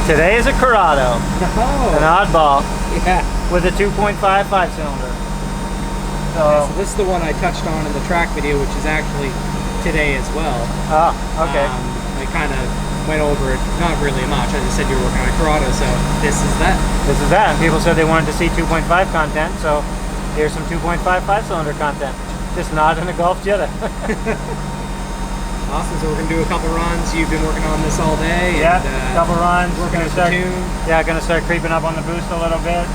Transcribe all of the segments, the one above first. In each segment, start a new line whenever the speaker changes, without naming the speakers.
Today is a Corrado.
Oh.
An oddball.
Yeah.
With a 2.5 5-cylinder.
So this is the one I touched on in the track video, which is actually today as well.
Oh, okay.
I kind of went over it, not really much. I just said you were working on a Corrado, so this is that. This is
that. And people said they wanted to see 2.5 content, so here's some 2.5 5-cylinder content. Just not in a Golf Jetta.
Awesome. So we're gonna do a couple runs. You've been working on this all day.
Yeah, a couple runs.
We're gonna start.
Yeah, gonna start creeping up on the boost a little bit.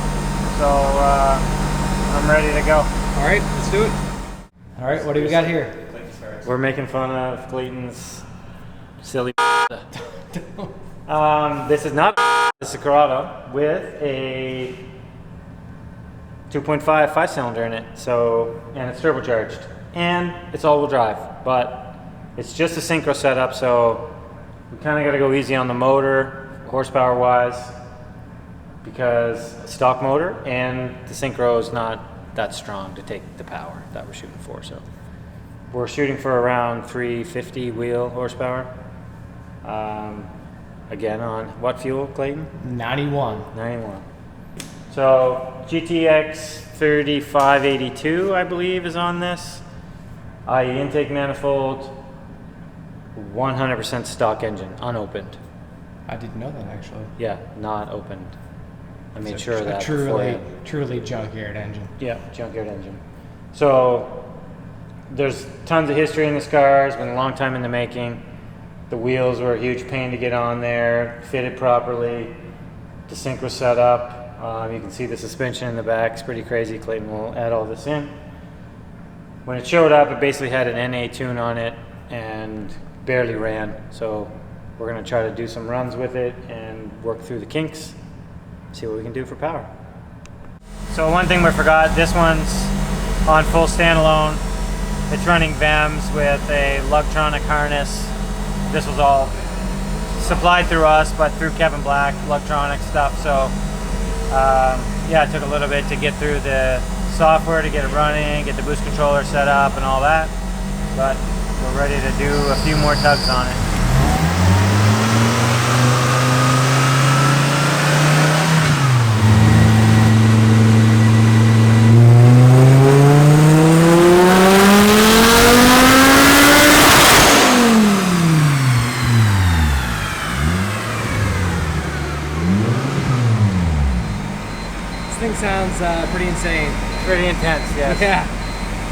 So I'm ready to go.
All right, let's do it. All right, what do we got here?
We're making fun of Clayton's silly. This is not. This is a Corrado with a 2.5 5-cylinder in it. So, and it's turbocharged, and it's all-wheel drive, but it's just a Syncro setup. So we kind of got to go easy on the motor, horsepower-wise, because stock motor and the Syncro is not that strong to take the power that we're shooting for. So we're shooting for around 350 wheel horsepower. Again, on what fuel, Clayton?
91.
91. So GTX 3582, I believe, is on this. IE intake manifold, 100% stock engine, unopened.
I didn't know that, actually.
Yeah, not opened. I made
So
sure of that.
Truly junkyard engine.
Yeah, junkyard engine. So there's tons of history in this car. It's been a long time in the making. The wheels were a huge pain to get on there, fitted properly. The Syncro setup. You can see the suspension in the back. It's pretty crazy. Clayton will add all this in. When it showed up, it basically had an NA tune on it and barely ran. So we're going to try to do some runs with it and work through the kinks. See what we can do for power. So one thing we forgot, this one's on full standalone. It's running VEMS with a Lugtronic harness. This was all supplied through us, but through Kevin Black, Lugtronic stuff. So yeah, it took a little bit to get through the software to get it running, get the boost controller set up and all that. But we're ready to do a few more tugs on it.
Sounds pretty insane.
Pretty intense, yes.
Yeah.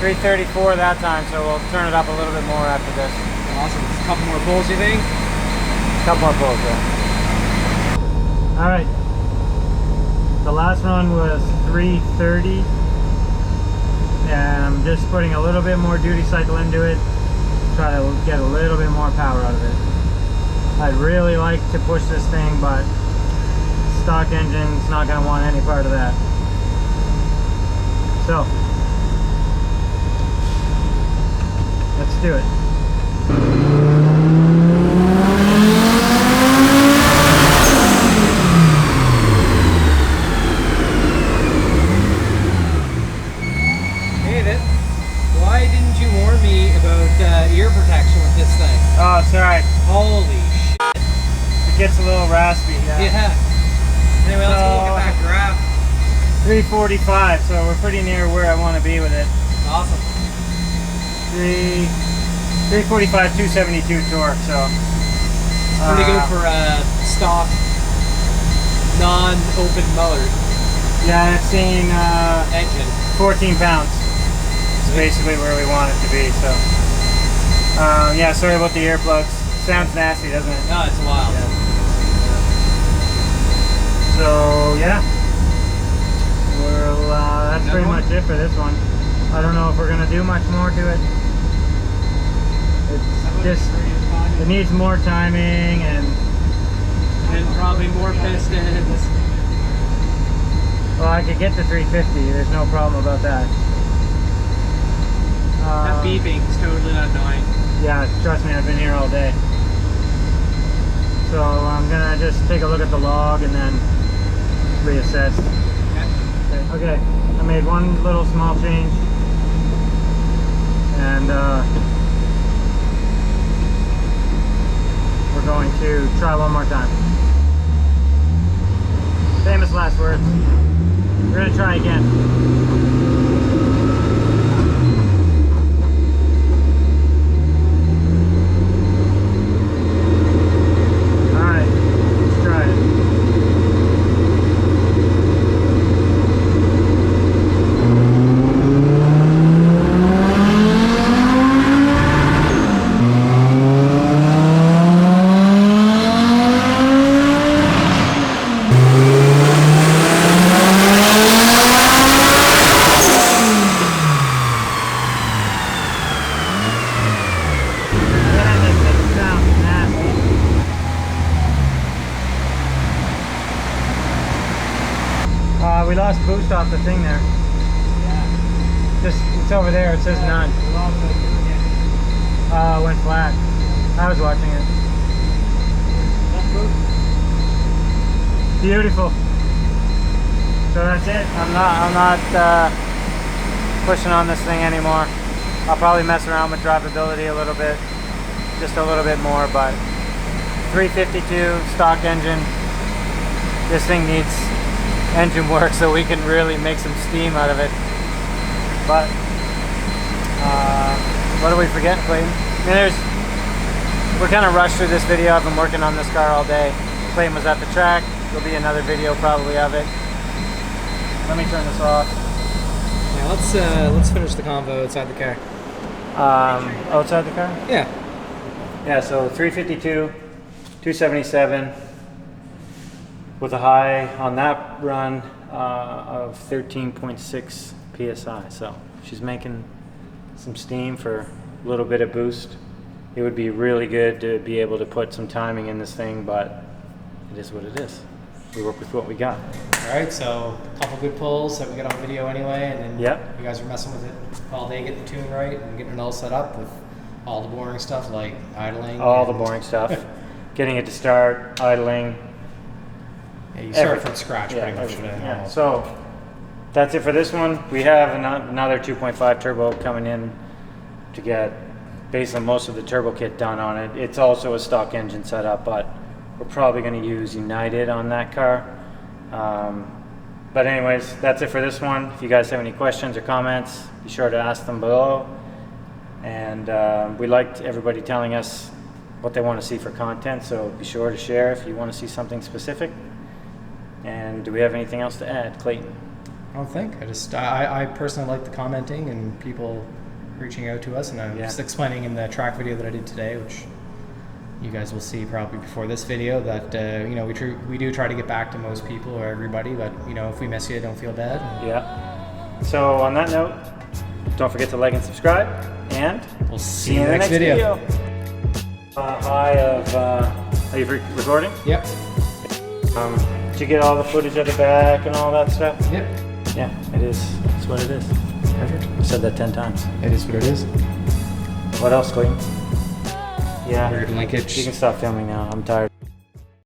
334 that time, so we'll turn it up a little bit more after this.
Awesome. A couple more pulls, you think?
A couple more pulls, yeah. All right. The last run was 330, and I'm just putting a little bit more duty cycle into it. Try to get a little bit more power out of it. I'd really like to push this thing, but stock engine's not going to want any part of that. So let's do it.
Hey, why didn't you warn me about ear protection with this thing?
Oh, sorry.
Holy shit.
It gets a little raspy.
Yeah. Anyway, let's go look at that graph.
345, so we're pretty near where I want to be with it.
Awesome.
345, 272 torque, so.
Pretty good for a stock, non-open motor.
Yeah, it's saying
engine.
14 pounds. It's basically where we want it to be, so. Yeah, sorry about the earplugs. Sounds nasty, doesn't it?
No, it's wild.
Yeah. So yeah, well, that's pretty much it for this one. I don't know if we're gonna do much more to it. It's just, it needs more timing and
probably more pistons.
Well, I could get to 350. There's no problem about that.
That beeping is totally not annoying.
Yeah, trust me, I've been here all day. So I'm gonna just take a look at the log and then reassess. Okay, I made one little small change, and we're going to try one more time. Famous last words. We're gonna try again. Alright, let's try it. We lost boost off the thing there.
Yeah.
Just, it's over there, it says none. It went flat. I was watching it. Beautiful. So that's it. I'm not pushing on this thing anymore. I'll probably mess around with drivability a little bit. Just a little bit more, but 352 stock engine. This thing needs engine work so we can really make some steam out of it. But what are we forgetting, Clayton? I mean, we're kind of rushed through this video. I've been working on this car all day. Clayton was at the track. There'll be another video probably of it. Let me turn this off.
Yeah, let's finish the convo outside the car.
Outside the car?
Yeah.
Yeah, so 352, 277 with a high on that run of 13.6 psi. So she's making some steam for a little bit of boost. It would be really good to be able to put some timing in this thing, but it is what it is. We work with what we got.
All right, so a couple good pulls that we got on video anyway, and then you guys are messing with it all day, getting the tune right and getting it all set up with all the boring stuff like idling.
All the boring stuff. Getting it to start, idling.
Yeah, you start from scratch pretty much today.
Yeah, so that's it for this one. We have another 2.5 turbo coming in to get basically most of the turbo kit done on it. It's also a stock engine setup, but we're probably going to use United on that car. But anyways, that's it for this one. If you guys have any questions or comments, be sure to ask them below. And we liked everybody telling us what they want to see for content, so be sure to share if you want to see something specific. And do we have anything else to add, Clayton?
I don't think. I personally like the commenting and people reaching out to us, and I'm just explaining in the track video that I did today, which you guys will see probably before this video, that you know, we do try to get back to most people or everybody, but you know, if we miss you, don't feel bad.
Yeah. So on that note, don't forget to like and subscribe, and
we'll see you in the next video.
High of are you recording?
Yep.
Did you get all the footage of the back and all that stuff?
Yep.
Yeah, it is. It's what it is.
Perfect.
I said that 10 times.
It is what it is.
What else, Clayton? Yeah.
Weird linkage.
You can stop filming now. I'm tired.